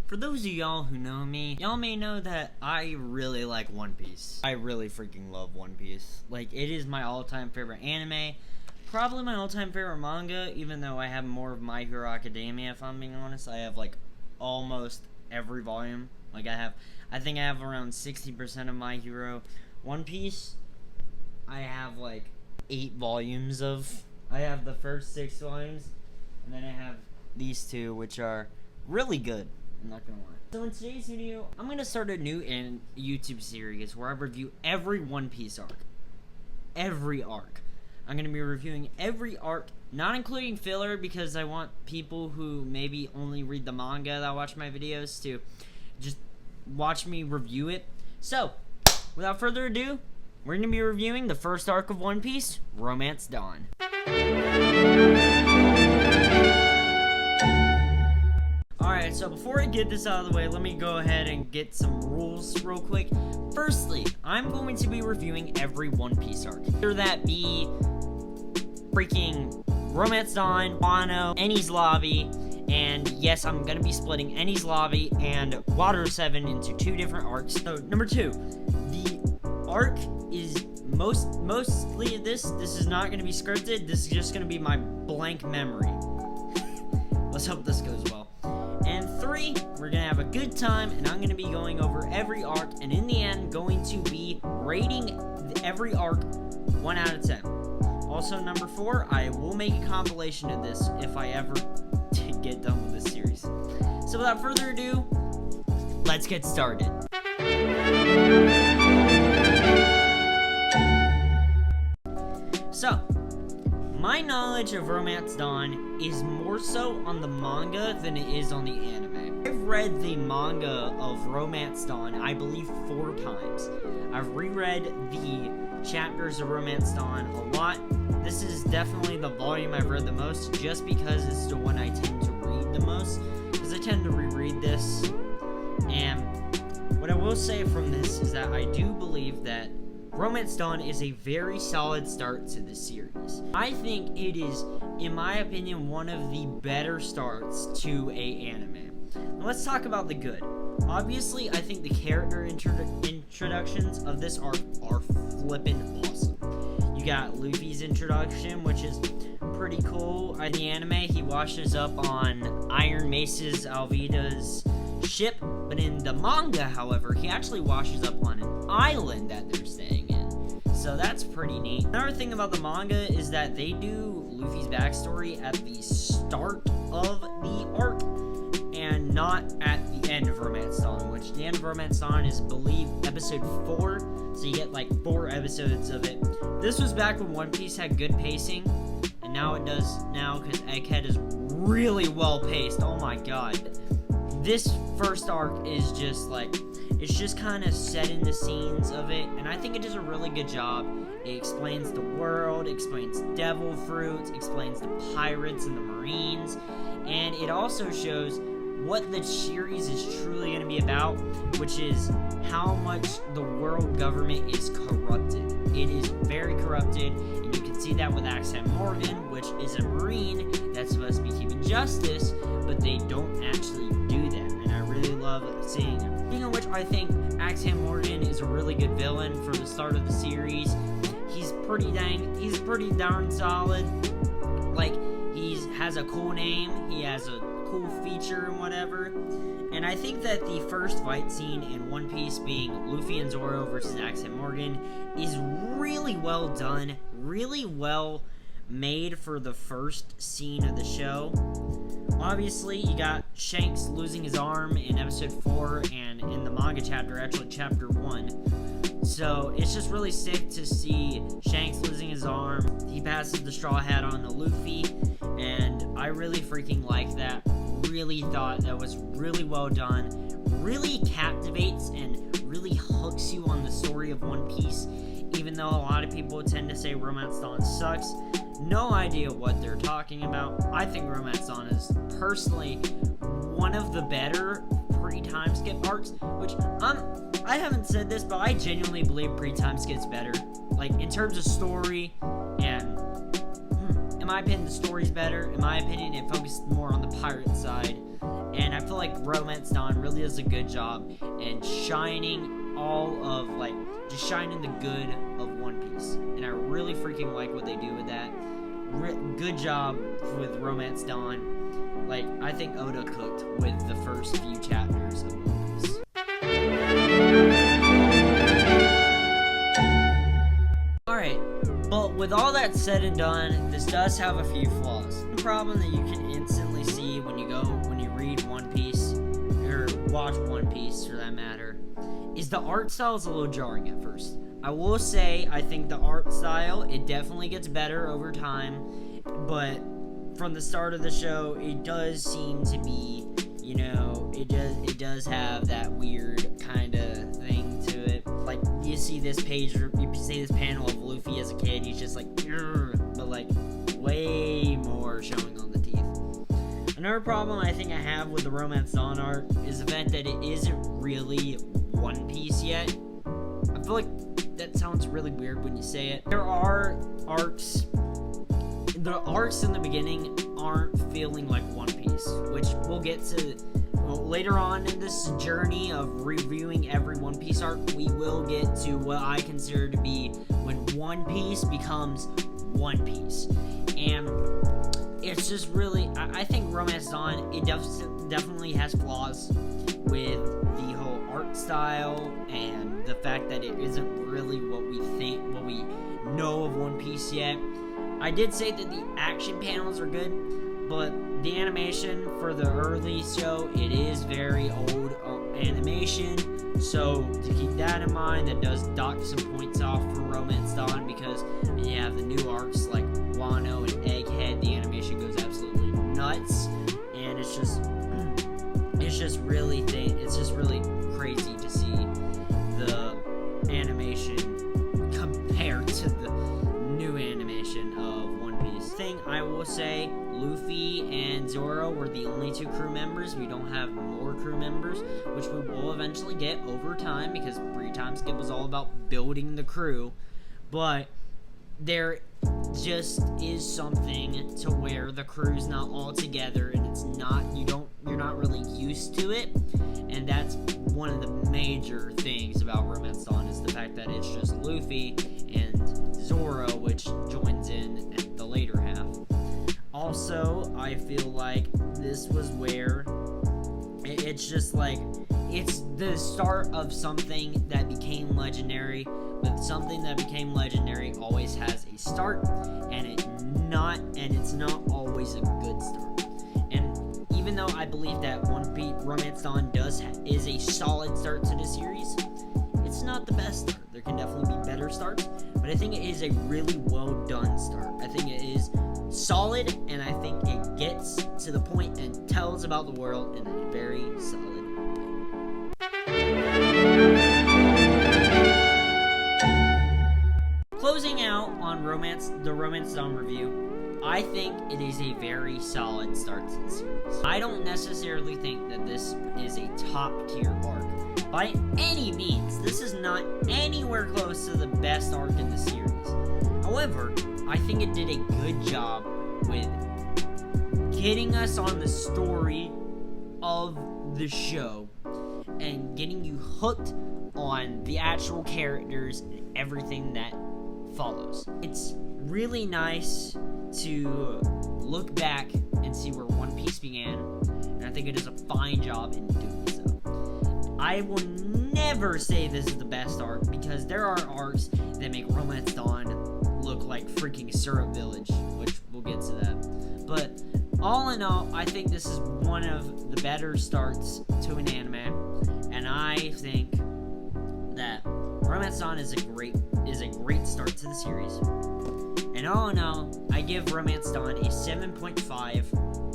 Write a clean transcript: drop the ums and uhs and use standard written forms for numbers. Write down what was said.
For those of y'all who know me, y'all may know that I really like One Piece. I really freaking love One Piece. Like, it is my all-time favorite anime. Probably my all-time favorite manga, even though I have more of My Hero Academia, if I'm being honest. I have, like, almost every volume. Like, I think I have around 60% of My Hero. One Piece, I have, like, 8 volumes of. I have the first 6 volumes, and then I have these 2, which are really good. I'm not gonna lie. So in today's video, I'm gonna start a new YouTube series where I review every One Piece arc. Every arc. I'm gonna be reviewing every arc, not including filler, because I want people who maybe only read the manga that watch my videos to just watch me review it. So, without further ado, we're gonna be reviewing the first arc of One Piece, Romance Dawn. Alright, so before I get this out of the way, let me go ahead and get some rules real quick. Firstly, I'm going to be reviewing every One Piece arc. Whether that be freaking Romance Dawn, Wano, Enies Lobby, and yes, I'm going to be splitting Enies Lobby and Water 7 into 2 different arcs. So, number 2, the arc is mostly this is not going to be scripted. This is just going to be my blank memory. Let's hope this goes well. And 3, we're going to have a good time, and I'm going to be going over every arc, and in the end, going to be rating every arc 1 out of 10. Also, number 4, I will make a compilation of this if I ever get done with this series. So without further ado, let's get started. So, my knowledge of Romance Dawn is more so on the manga than it is on the anime. I've read the manga of Romance Dawn, I believe, 4 times. I've reread the chapters of Romance Dawn a lot. This is definitely the volume I've read the most, just because it's the one I tend to read the most, because I tend to reread this. And what I will say from this is that I do believe that Romance Dawn is a very solid start to the series. I think it is, in my opinion, one of the better starts to a anime. Now let's talk about the good. Obviously, I think the character introductions of this arc are flippin' awesome. You got Luffy's introduction, which is pretty cool. In the anime, he washes up on Iron Mace's Alvida's ship, but in the manga, however, he actually washes up on an island that they're staying in. So that's pretty neat. Another thing about the manga is that they do Luffy's backstory at the start of the arc and not at the end of Romance Dawn, which the end of Romance Dawn is, I believe, episode 4, so you get like 4 episodes of it. This was back when One Piece had good pacing, and now it does now, because Egghead is really well paced. Oh my god. This first arc is just like, it's just kind of setting the scenes of it, and I think it does a really good job. It explains the world, explains devil fruit, explains the pirates and the marines, and it also shows what the series is truly going to be about, which is how much the world government is corrupted. It is very corrupted, and you can see that with Axe Morgan, which is a marine that's supposed to be keeping justice, but they don't actually do that, and I really love seeing it. Speaking of which, I think Axe Morgan is a really good villain for the start of the series. He's pretty darn solid. Like, he has a cool name, he has a cool feature and whatever. And I think that the first fight scene in One Piece, being Luffy and Zoro versus Axe Morgan, is really well done, really well made for the first scene of the show. Obviously, you got Shanks losing his arm in episode 4, and in the manga chapter, actually chapter 1. So, it's just really sick to see Shanks losing his arm. He passes the straw hat on to Luffy, and I really freaking like that. Really thought that was really well done. Really captivates and really hooks you on the story of One Piece, even though a lot of people tend to say Romance Dawn sucks. No idea what they're talking about. I think Romance Dawn is personally one of the better pre-time skip arcs, which I haven't said this, but I genuinely believe pre-time skip's better. Like, in terms of story, and in my opinion, the story's better. In my opinion, it focused more on the pirate side. And I feel like Romance Dawn really does a good job in shining just shining the good of One Piece. And I really freaking like what they do with that. Good job with Romance Dawn. Like, I think Oda cooked with the first few chapters of One Piece. Alright, but with all that said and done, this does have a few flaws. One problem that you can instantly see when you read One Piece, or watch One Piece for that matter, is the art style is a little jarring at first. I will say, I think the art style, it definitely gets better over time, but from the start of the show, it does seem to be, it does have that weird kind of thing to it. Like, you see this panel of Luffy as a kid, he's just like, but like, way more showing on the teeth. Another problem I think I have with the Romance Dawn art is the fact that it isn't really One Piece yet. I feel like that sounds really weird when you say it. There are arcs. The arcs in the beginning aren't feeling like One Piece, which we'll get to later on in this journey of reviewing every One Piece arc. We will get to what I consider to be when One Piece becomes One Piece. And it's just really, I think Romance Dawn, it definitely has flaws with the whole art style and the fact that it isn't really what we know of One Piece yet. I did say that the action panels are good, but the animation for the early show, it is very old animation, so to keep that in mind, that does dock some points off for Romance Dawn, because when you have the new arcs like Wano and Egghead, the animation goes absolutely nuts, and it's just really crazy to see the animation compared to the new animation of One Piece. Thing I will say, Luffy and Zoro were the only two crew members. We don't have more crew members, which we will eventually get over time, because Free Time Skip was all about building the crew. But there just is something to where the crew's not all together, and you're not really used to it. And that's one of the major things about Romance Dawn, is the fact that it's just Luffy and Zoro, which joins in at the later half. Also, I feel like this was where it's just like, it's the start of something that became legendary, but something that became legendary always has a start, and it's not always a good start. And even though I believe that One Piece Romance Dawn is a solid start to the series, it's not the best start. There can definitely be better starts, but I think it is a really well done start. I think it is solid, and I think it gets to the point and tells about the world in a very solid way. Closing out on the Romance Dawn review, I think it is a very solid start to the series. I don't necessarily think that this is a top tier arc. By any means, this is not anywhere close to the best arc in the series. However, I think it did a good job with getting us on the story of the show and getting you hooked on the actual characters and everything that follows. It's really nice to look back and see where One Piece began, and I think it does a fine job in doing so. I will never say this is the best arc, because there are arcs that make Romance Dawn look like freaking Syrup Village, which we'll get to that. But all in all, I think this is one of the better starts to an anime, and I think that Romance Dawn is a great start to the series. And all in all, I give Romance Dawn a 7.5